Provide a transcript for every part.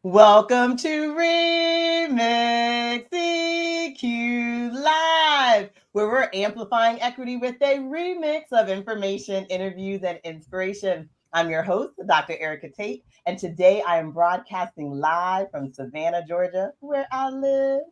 Welcome to Remix EQ Live, where we're amplifying equity with a remix of information, interviews, and inspiration. I'm your host, Dr. Erica Tate, and today I am broadcasting live from Savannah, Georgia, where I live.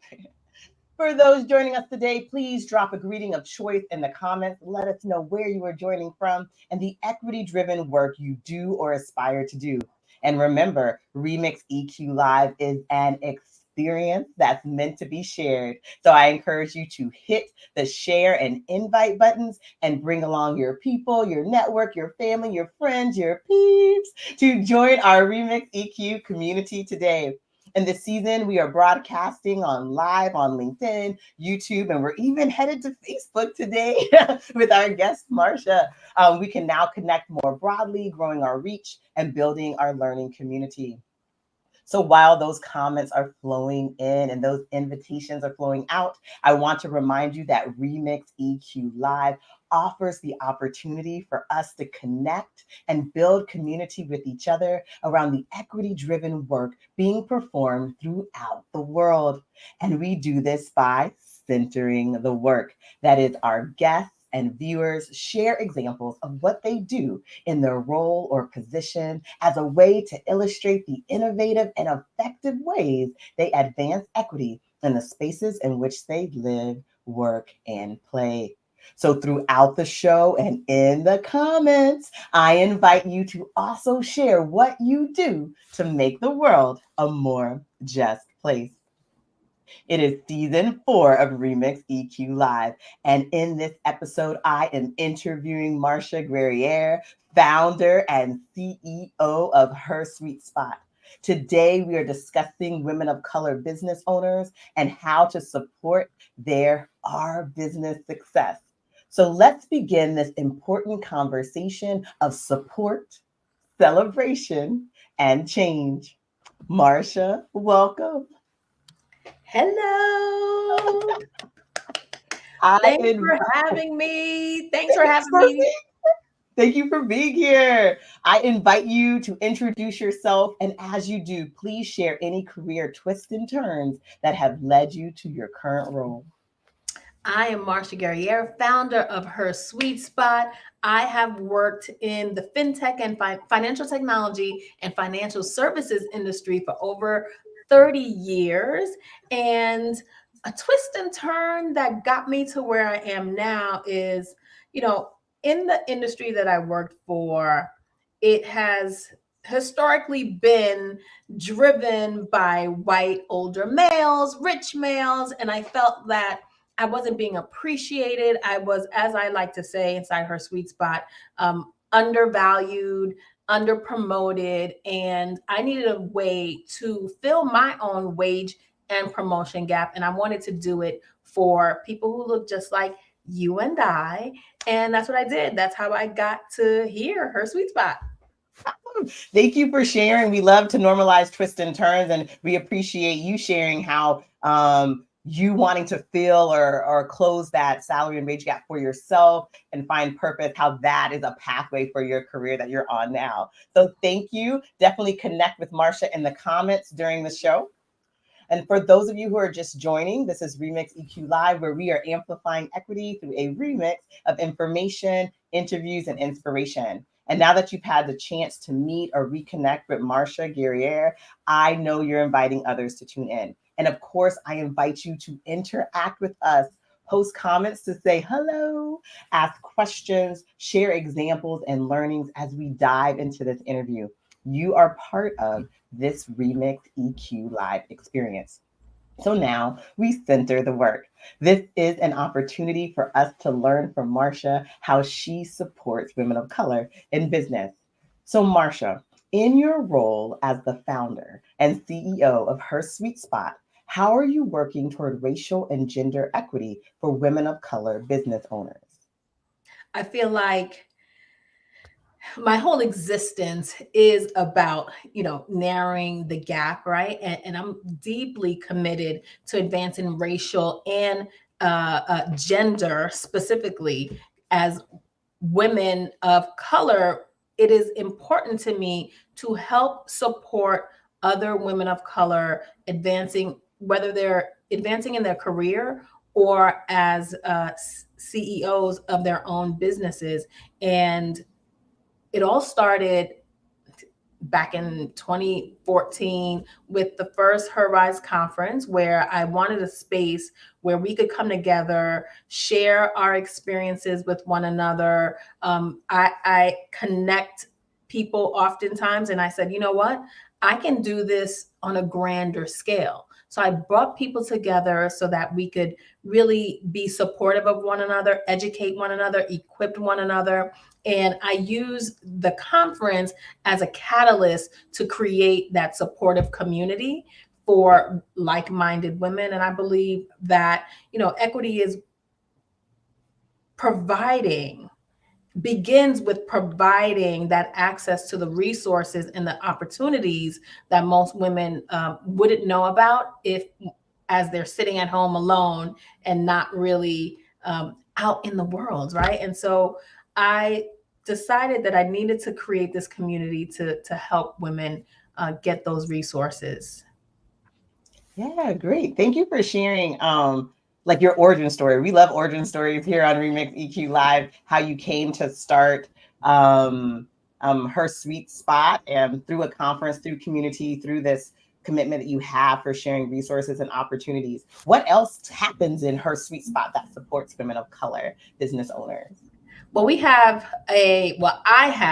For those joining us today, please drop a greeting of choice in the comments. Let us know where you are joining from and the equity driven work you do or aspire to do. And remember, Remix EQ Live is an experience that's meant to be shared. So I encourage you to hit the share and invite buttons and bring along your people, your network, your family, your friends, your peeps to join our Remix EQ community today. And this season, we are broadcasting on live on LinkedIn, YouTube, and we're even headed to Facebook today with our guest, Marsha. We can now connect more broadly, growing our reach and building our learning community. So while those comments are flowing in and those invitations are flowing out, I want to remind you that Remix EQ Live offers the opportunity for us to connect and build community with each other around the equity-driven work being performed throughout the world. And we do this by centering the work. That is, our guests and viewers share examples of what they do in their role or position as a way to illustrate the innovative and effective ways they advance equity in the spaces in which they live, work, and play. So throughout the show and in the comments, I invite you to also share what you do to make the world a more just place. It is season 4 of Remix EQ Live. And in this episode, I am interviewing Marsha Guerrier, founder and CEO of HerSuiteSpot. Today, we are discussing women of color business owners and how to support our business success. So let's begin this important conversation of support, celebration, and change. Marsha, welcome. Hello. I Thanks invite for having me. Thanks for Thanks having for me. being, thank you for being here. I invite you to introduce yourself, and as you do, please share any career twists and turns that have led you to your current role. I am Marsha Guerrier, founder of HerSuiteSpot. I have worked in the fintech and financial technology and financial services industry for over 30 years. And a twist and turn that got me to where I am now is, you know, in the industry that I worked for, it has historically been driven by white older males, rich males, and I felt that I wasn't being appreciated. I was, as I like to say inside HerSuiteSpot, undervalued, under promoted, and I needed a way to fill my own wage and promotion gap. And I wanted to do it for people who look just like you and I. And that's what I did. That's how I got to here, HerSuiteSpot. Thank you for sharing. We love to normalize twists and turns, and we appreciate you sharing how you wanting to fill or close that salary and wage gap for yourself and find purpose, how that is a pathway for your career that you're on now. So thank you. Definitely connect with Marsha in the comments during the show. And for those of you who are just joining, this is Remix EQ Live, where we are amplifying equity through a remix of information, interviews, and inspiration. And now that you've had the chance to meet or reconnect with Marsha Guerrier, I know you're inviting others to tune in. And of course, I invite you to interact with us, post comments to say hello, ask questions, share examples and learnings as we dive into this interview. You are part of this Remix EQ Live experience. So now we center the work. This is an opportunity for us to learn from Marsha how she supports women of color in business. So, Marsha, in your role as the founder and CEO of HerSuiteSpot, how are you working toward racial and gender equity for women of color business owners? I feel like my whole existence is about narrowing the gap, right? And I'm deeply committed to advancing racial and gender specifically. As women of color, it is important to me to help support other women of color advancing, whether they're advancing in their career or as CEOs of their own businesses. And it all started back in 2014 with the first HerRise conference, where I wanted a space where we could come together, share our experiences with one another. I connect people oftentimes, and I said, you know what? I can do this on a grander scale. So I brought people together so that we could really be supportive of one another, educate one another, equip one another. And I use the conference as a catalyst to create that supportive community for like-minded women. And I believe that, equity is begins with providing that access to the resources and the opportunities that most women wouldn't know about as they're sitting at home alone and not really out in the world, right? And so I decided that I needed to create this community to help women get those resources. Yeah, great. Thank you for sharing like your origin story. We love origin stories here on Remix EQ Live, how you came to start HerSuiteSpot, and through a conference, through community, through this commitment that you have for sharing resources and opportunities. What else happens in HerSuiteSpot that supports women of color business owners? Well, I have,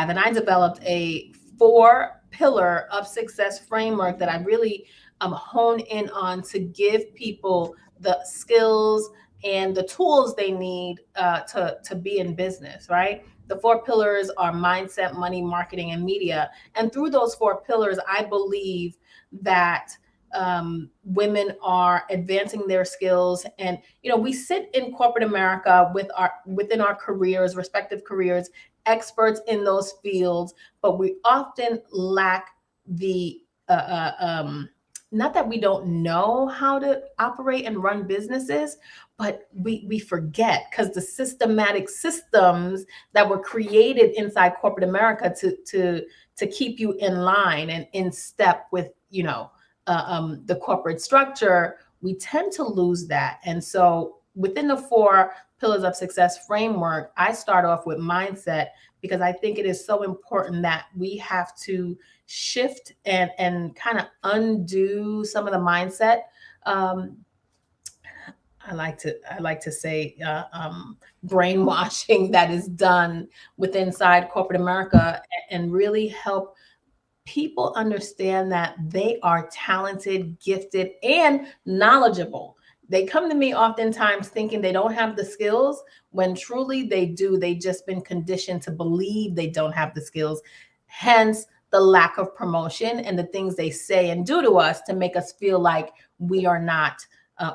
and I developed a 4-pillar of success framework that I really hone in on to give people the skills and the tools they need to be in business, right? The 4 pillars are mindset, money, marketing, and media. And through those 4 pillars, I believe that women are advancing their skills. And we sit in corporate America within our careers, respective careers, experts in those fields, but we often lack the not that we don't know how to operate and run businesses, but we forget, because the systematic systems that were created inside corporate America to keep you in line and in step with the corporate structure, we tend to lose that. And so within the 4 pillars of success framework, I start off with mindset, because I think it is so important that we have to shift and kind of undo some of the mindset. I like to say brainwashing that is done inside corporate America, and really help people understand that they are talented, gifted, and knowledgeable. They come to me oftentimes thinking they don't have the skills, when truly they do. They've just been conditioned to believe they don't have the skills. Hence the lack of promotion and the things they say and do to us to make us feel like we are not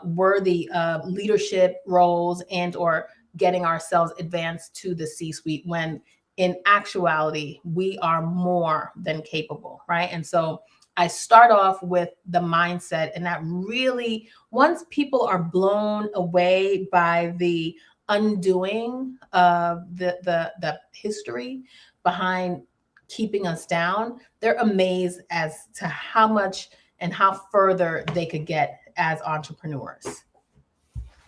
worthy of leadership roles and or getting ourselves advanced to the C-suite, when in actuality, we are more than capable, right? And so I start off with the mindset, and that really, once people are blown away by the undoing of the history behind keeping us down, they're amazed as to how much and how further they could get as entrepreneurs.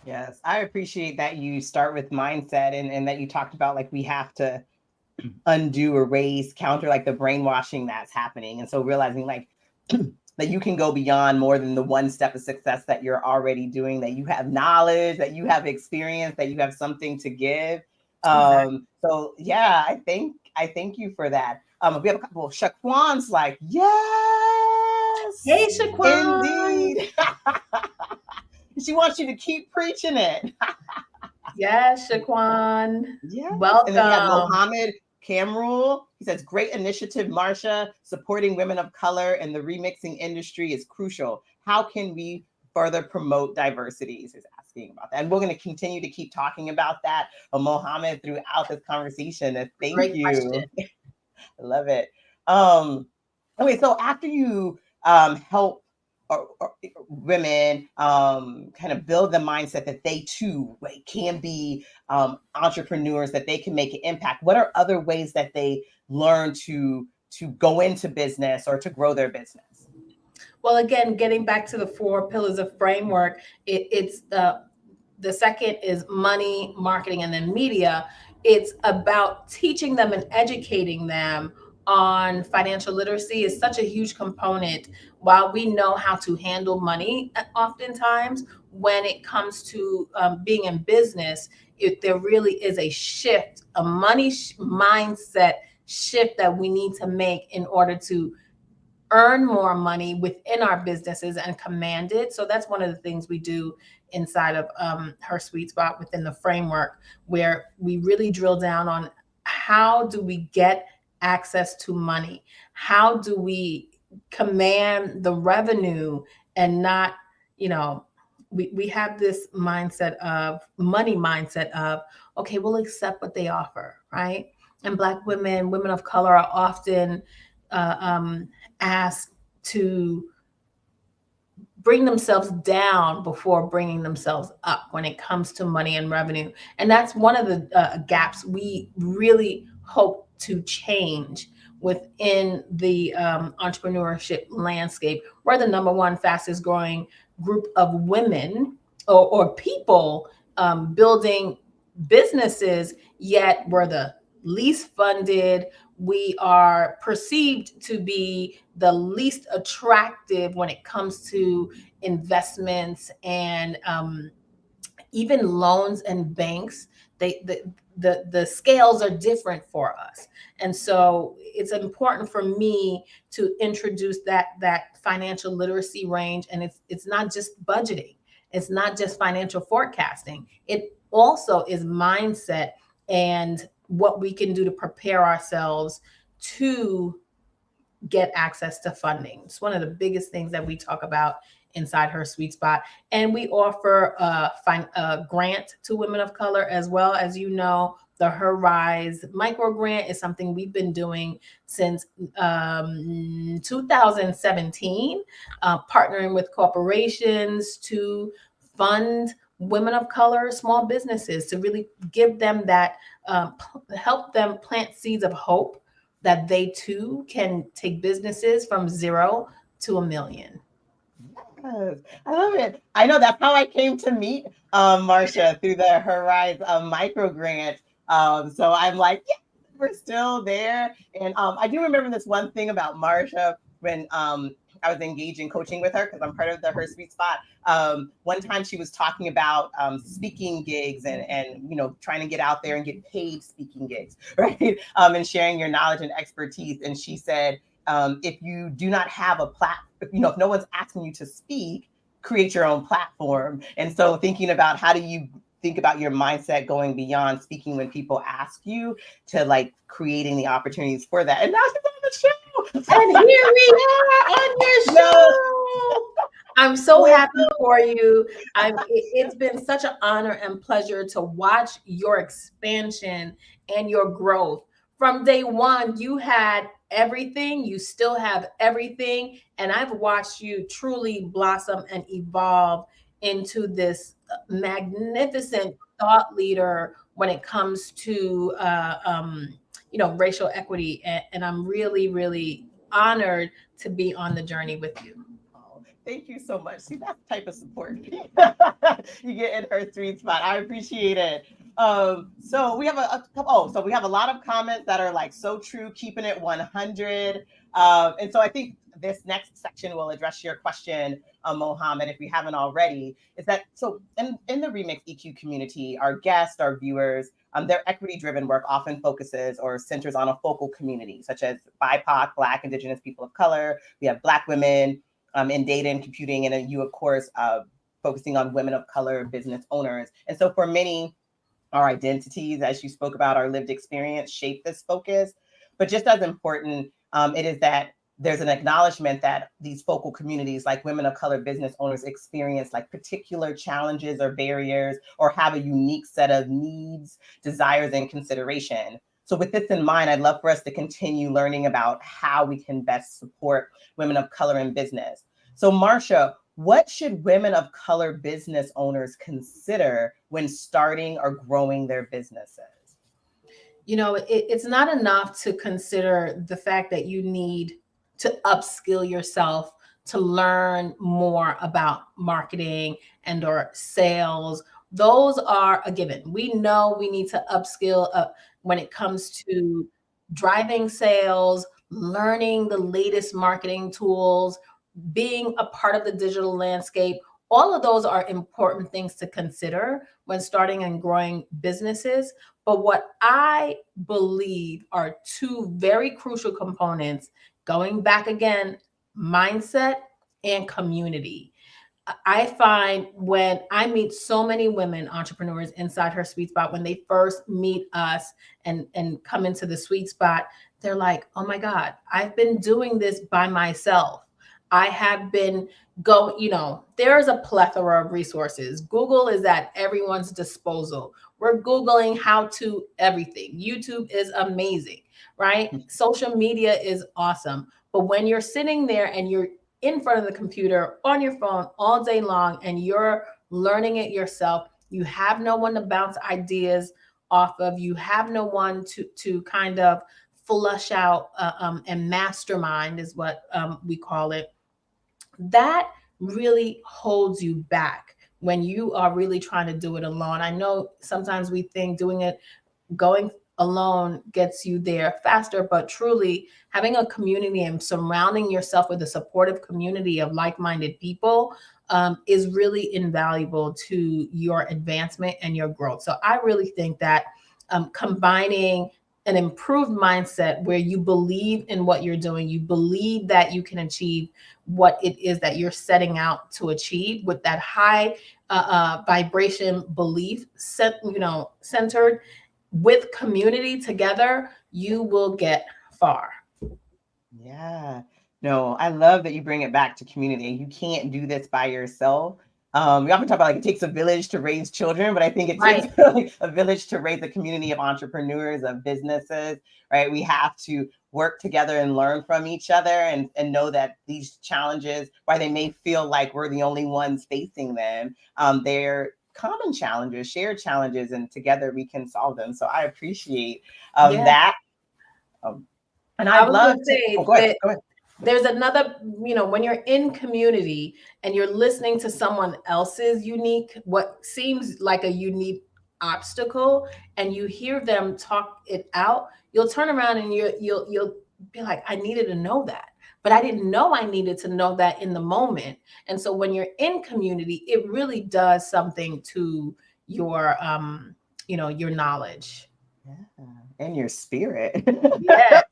Yes, I appreciate that you start with mindset, and that you talked about, like, we have to undo, erase, counter like the brainwashing that's happening. And so realizing like that you can go beyond more than the one step of success that you're already doing, that you have knowledge, that you have experience, that you have something to give. Exactly. So yeah, I thank you for that. We have a couple of Shaquan's like, yes, Hey, Shaquan. indeed. She wants you to keep preaching it. Yes, Shaquan. Yeah. Welcome. And then we have Mohammed Kamrul. He says, great initiative, Marsha. Supporting women of color in the remixing industry is crucial. How can we further promote diversity? He's asking about that. And we're going to continue to keep talking about that, Mohammed, throughout this conversation. Thank Great you. question. I love it. Okay, so after you help or women kind of build the mindset that they too can be entrepreneurs, that they can make an impact, what are other ways that they learn to go into business or to grow their business? Well, again, getting back to the 4 pillars of framework, it's the second is money, marketing, and then media. It's about teaching them and educating them on financial literacy is such a huge component. While we know how to handle money, oftentimes when it comes to being in business, there really is a shift, a money mindset shift that we need to make in order to earn more money within our businesses and command it. So that's one of the things we do inside of Her Sweet Spot within the framework, where we really drill down on how do we get access to money? How do we command the revenue and not, you know, we have this mindset of money mindset of, okay, we'll accept what they offer, right? And Black women, women of color are often asked to bring themselves down before bringing themselves up when it comes to money and revenue. And that's one of the gaps we really hope to change within the entrepreneurship landscape. We're the number one fastest growing group of women or people building businesses, yet we're the least funded. We are perceived to be the least attractive when it comes to investments and even loans and banks. The scales are different for us, and so it's important for me to introduce that financial literacy range. And it's not just budgeting, it's not just financial forecasting. It also is mindset and what we can do to prepare ourselves to get access to funding. It's one of the biggest things that we talk about inside Her Sweet Spot. And we offer a grant to women of color as well. As you know, the Her Rise micro grant is something we've been doing since 2017, partnering with corporations to fund women of color small businesses, to really give them that, help them plant seeds of hope that they too can take businesses from 0 to $1 million. Yes, I love it. I know that's how I came to meet Marsha, through the Her Rise micro grant. So I'm like, yeah, we're still there. And I do remember this one thing about Marsha when I was engaged in coaching with her, because I'm part of the Her Sweet Spot. One time she was talking about speaking gigs and trying to get out there and get paid speaking gigs, right? And sharing your knowledge and expertise. And she said, if you do not have a platform, if no one's asking you to speak, create your own platform. And so thinking about how do you think about your mindset going beyond speaking when people ask you, to like creating the opportunities for that. And now she's on the show. And here we are on your show. I'm so happy for you. It's been such an honor and pleasure to watch your expansion and your growth. From day one, you had everything, you still have everything. And I've watched you truly blossom and evolve into this magnificent thought leader when it comes to racial equity. And I'm really, really honored to be on the journey with you. Thank you so much. See, that's the type of support you get in Her Sweet Spot. I appreciate it. So we have so we have a lot of comments that are like so true, keeping it 100. And so I think this next section will address your question, Mohammed, if we haven't already. Is that so? In the Remix EQ community, our guests, our viewers, their equity-driven work often focuses or centers on a focal community, such as BIPOC, Black, Indigenous people of color. We have Black women in data and computing, and then you, of course, focusing on women of color business owners. And so for many, our identities, as you spoke about, our lived experience shape this focus. But just as important, it is that there's an acknowledgement that these focal communities, like women of color business owners, experience like particular challenges or barriers, or have a unique set of needs, desires, and consideration. So with this in mind, I'd love for us to continue learning about how we can best support women of color in business. So Marsha, what should women of color business owners consider when starting or growing their businesses? It's not enough to consider the fact that you need to upskill yourself to learn more about marketing and or sales. Those are a given. We know we need to upskill when it comes to driving sales, learning the latest marketing tools, being a part of the digital landscape. All of those are important things to consider when starting and growing businesses. But what I believe are two very crucial components, going back again, mindset and community. I find when I meet so many women entrepreneurs inside Her Sweet Spot, when they first meet us and come into the sweet spot, they're like, oh my God, I've been doing this by myself. I have been there's a plethora of resources. Google is at everyone's disposal. We're Googling how to everything. YouTube is amazing, right? Social media is awesome. But when you're sitting there and you're in front of the computer on your phone all day long and you're learning it yourself, you have no one to bounce ideas off of, you have no one to kind of flush out and mastermind is what we call it. That really holds you back when you are really trying to do it alone. I know sometimes we think going alone gets you there faster, but truly having a community and surrounding yourself with a supportive community of like-minded people is really invaluable to your advancement and your growth. So I really think that combining an improved mindset where you believe in what you're doing, you believe that you can achieve what it is that you're setting out to achieve with that high vibration belief centered with community together, you will get far. Yeah. No, I love that you bring it back to community. You can't do this by yourself. We often talk about like it takes a village to raise children, but I think it takes really a village to raise a community of entrepreneurs, of businesses, right? We have to work together and learn from each other and know that these challenges, while they may feel like we're the only ones facing them, they're common challenges, shared challenges, and together we can solve them. So I appreciate that. And I'd love to say go ahead. There's another, when you're in community and you're listening to someone else's what seems like a unique obstacle, and you hear them talk it out, you'll turn around and you'll be like, I needed to know that, but I didn't know I needed to know that in the moment. And so when you're in community, it really does something to your, your knowledge. Yeah. And your spirit. Yes.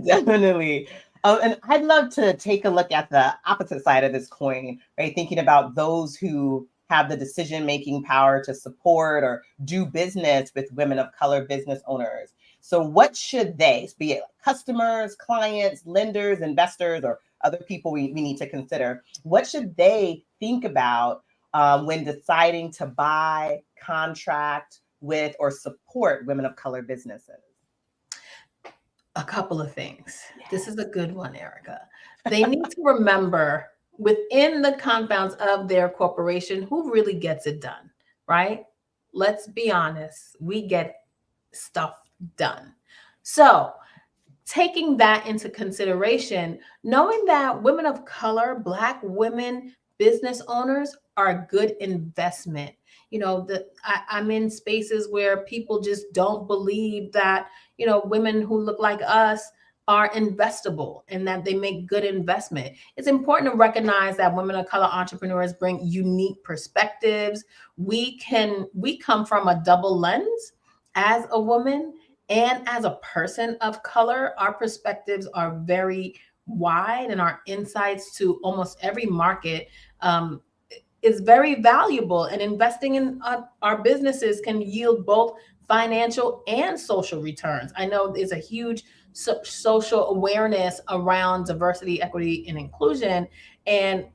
Definitely. And I'd love to take a look at the opposite side of this coin, right? Thinking about those who have the decision-making power to support or do business with women of color business owners. So what should they, be it customers, clients, lenders, investors, or other people we need to consider, what should they think about when deciding to buy, contract with, or support women of color businesses? A couple of things. Yes. This is a good one, Erica. They need to remember within the confines of their corporation, who really gets it done, right? Let's be honest. We get stuff done. So taking that into consideration, knowing that women of color, Black women, business owners are a good investment. I'm in spaces where people just don't believe that, women who look like us are investable and that they make good investment. It's important to recognize that women of color entrepreneurs bring unique perspectives. We come from a double lens as a woman and as a person of color. Our perspectives are very wide and our insights to almost every market is very valuable, and investing in our businesses can yield both financial and social returns. I know there's a huge social awareness around diversity, equity, and inclusion, and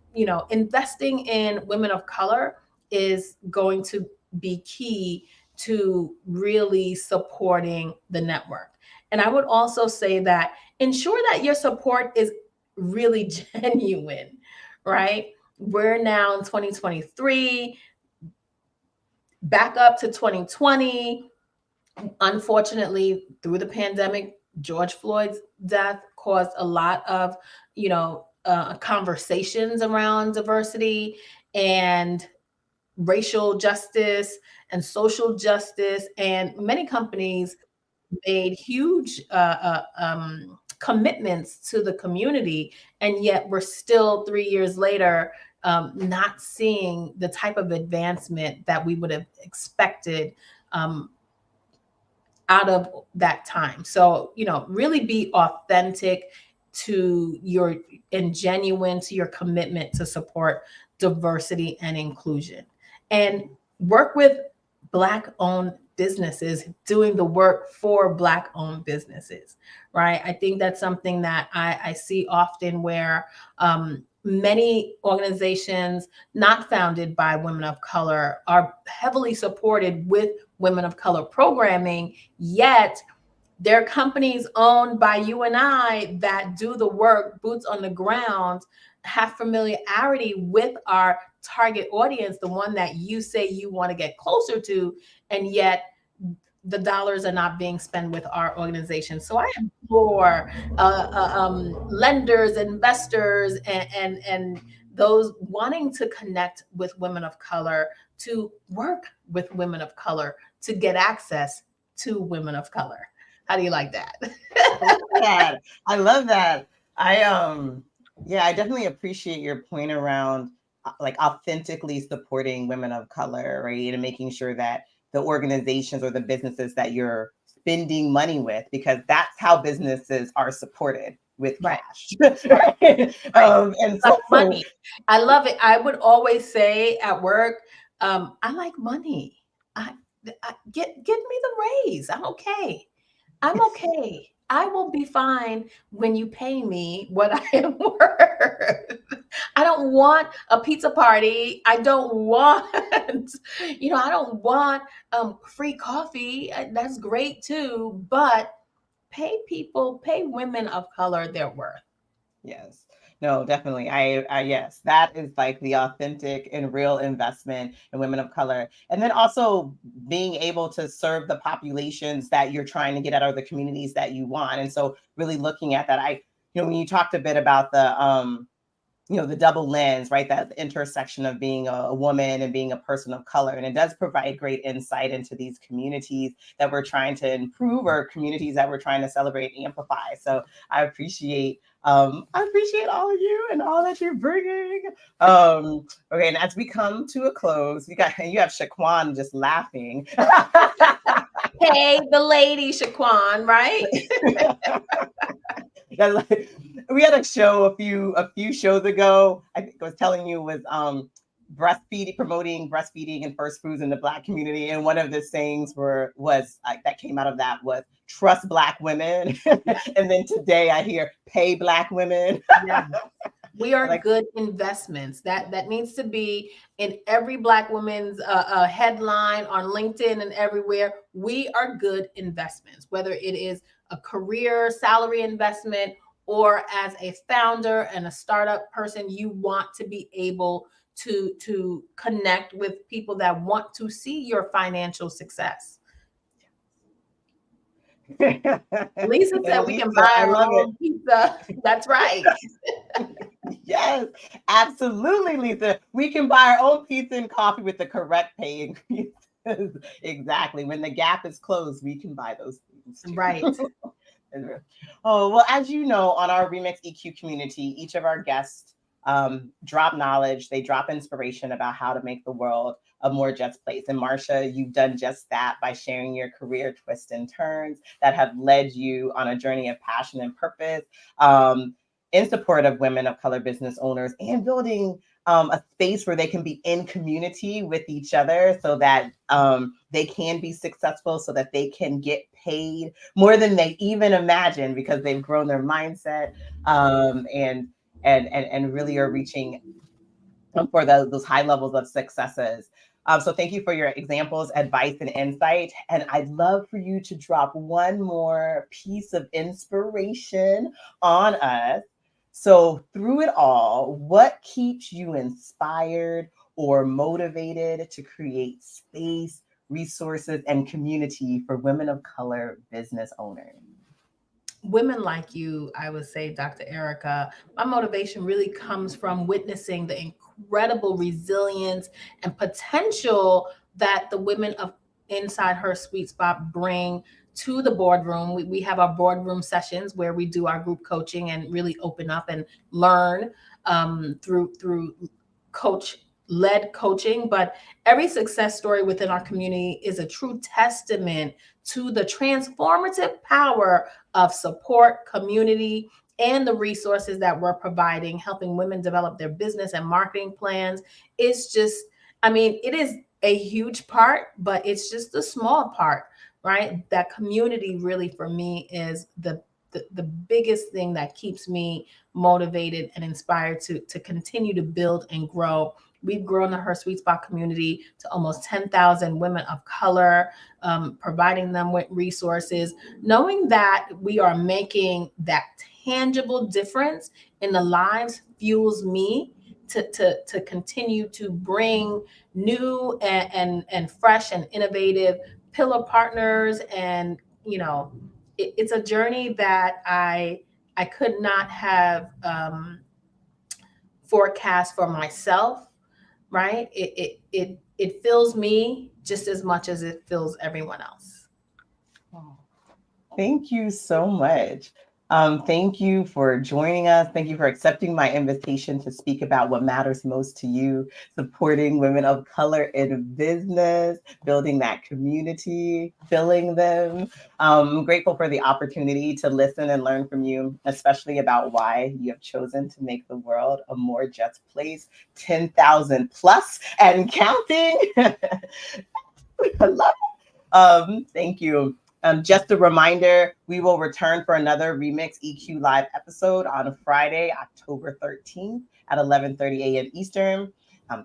investing in women of color is going to be key to really supporting the network. And I would also say that ensure that your support is really genuine, right? We're now in 2023, back up to 2020. Unfortunately, through the pandemic, George Floyd's death caused a lot of, conversations around diversity and racial justice and social justice. And many companies made huge commitments to the community, and yet we're still 3 years later not seeing the type of advancement that we would have expected out of that time. So, really be authentic to your and genuine to your commitment to support diversity and inclusion, and work with Black owned businesses doing the work for Black owned businesses, right? I think that's something that I see often where many organizations not founded by women of color are heavily supported with women of color programming, yet they're companies owned by you and I that do the work, boots on the ground, have familiarity with our target audience, the one that you say you want to get closer to, and yet the dollars are not being spent with our organization. So I implore lenders, investors, and those wanting to connect with women of color to work with women of color to get access to women of color. How do you like that? I love that. I definitely appreciate your point around like authentically supporting women of color, right? And making sure that the organizations or the businesses that you're spending money with, because that's how businesses are supported, with cash. Right. And so money. I love it. I would always say at work, I like money. Give me the raise. I'm okay. I will be fine when you pay me what I am worth. I don't want a pizza party. I don't want, I don't want free coffee. That's great too, but pay women of color their worth. Yes. No, definitely. Yes, that is like the authentic and real investment in women of color. And then also being able to serve the populations that you're trying to get out of the communities that you want. And so really looking at that, when you talked a bit about the double lens, right? That intersection of being a woman and being a person of color. And it does provide great insight into these communities that we're trying to improve, or communities that we're trying to celebrate and amplify. So I appreciate all of you and all that you're bringing. Okay, and as we come to a close, you have Shaquan just laughing. Hey, the lady Shaquan, right? We had a show a few shows ago. I think I was telling you was promoting breastfeeding and first foods in the Black community, and one of the sayings that came out of that was trust Black women. And then today I hear pay Black women. Yeah. We are good investments. That needs to be in every Black woman's headline on LinkedIn and everywhere. We are good investments, whether it is a career salary investment or as a founder and a startup person. You want to be able to connect with people that want to see your financial success. Lisa said we can buy our own pizza. That's right. Yes, absolutely, Lisa. We can buy our own pizza and coffee with the correct pay increases. Exactly. When the gap is closed, we can buy those things too. Right. Oh, well, as you know, on our Remix EQ community, each of our guests drop knowledge, they drop inspiration about how to make the world a more just place. And Marsha, you've done just that by sharing your career twists and turns that have led you on a journey of passion and purpose in support of women of color business owners, and building a space where they can be in community with each other so that they can be successful, so that they can get paid more than they even imagine, because they've grown their mindset and really are reaching for those high levels of successes. So thank you for your examples, advice, and insight. And I'd love for you to drop one more piece of inspiration on us. So through it all, what keeps you inspired or motivated to create space, resources, and community for women of color business owners? women like you, I would say, Dr. Erica, my motivation really comes from witnessing the incredible resilience and potential that the women of inside Her Sweet Spot bring to the boardroom. We have our boardroom sessions where we do our group coaching and really open up and learn through coach led coaching. But every success story within our community is a true testament to the transformative power of support, community, and the resources that we're providing, helping women develop their business and marketing plans. It's just, I mean, it is a huge part, but it's just a small part, right? That community really for me is the biggest thing that keeps me motivated and inspired to continue to build and grow. We've grown the Her Sweet Spot community to almost 10,000 women of color, providing them with resources, knowing that we are making that tangible difference in the lives fuels me to continue to bring new and fresh and innovative pillar partners. And, you know, it's a journey that I could not have forecast for myself, right? It fills me just as much as it fills everyone else. Thank you so much. Thank you for joining us. Thank you for accepting my invitation to speak about what matters most to you, supporting women of color in business, building that community, filling them. I'm grateful for the opportunity to listen and learn from you, especially about why you have chosen to make the world a more just place, 10,000 plus and counting. I love it. Thank you. Just a reminder, we will return for another Remix EQ Live episode on Friday, October 13th at 11:30 a.m. Eastern.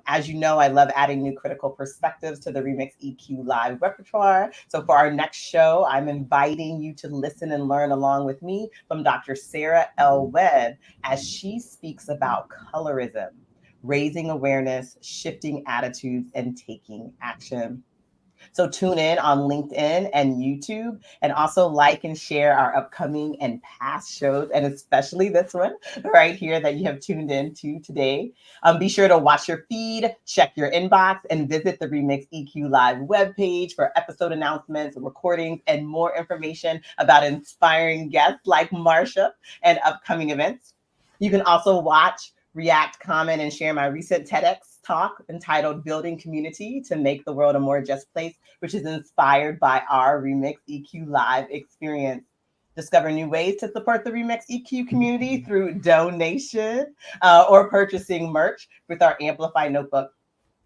As you know, I love adding new critical perspectives to the Remix EQ Live repertoire. So for our next show, I'm inviting you to listen and learn along with me from Dr. Sarah L. Webb as she speaks about colorism, raising awareness, shifting attitudes, and taking action. So tune in on LinkedIn and YouTube, and also like and share our upcoming and past shows, and especially this one right here that you have tuned in to today. Be sure to watch your feed, check your inbox, and visit the Remix EQ Live webpage for episode announcements, recordings, and more information about inspiring guests like Marsha and upcoming events. You can also watch, react, comment, and share my recent TEDx talk entitled Building Community to Make the World a More Just Place, which is inspired by our Remix EQ Live experience. Discover new ways to support the Remix EQ community through donation or purchasing merch with our Amplify notebook.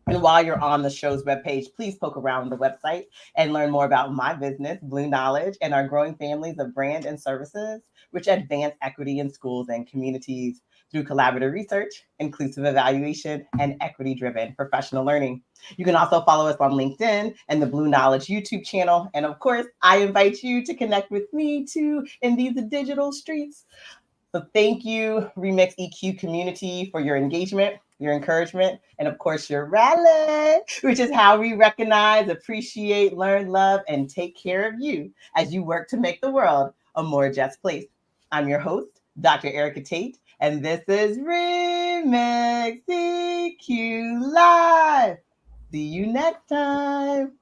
And while you're on the show's webpage, please poke around the website and learn more about my business, Blue Knowledge, and our growing families of brand and services, which advance equity in schools and communities through collaborative research, inclusive evaluation, and equity-driven professional learning. You can also follow us on LinkedIn and the Blue Knowledge YouTube channel. And of course, I invite you to connect with me too in these digital streets. So thank you, Remix EQ community, for your engagement, your encouragement, and of course, your rally, which is how we recognize, appreciate, learn, love, and take care of you as you work to make the world a more just place. I'm your host, Dr. Erica Tate, and this is Remix EQ Live. See you next time.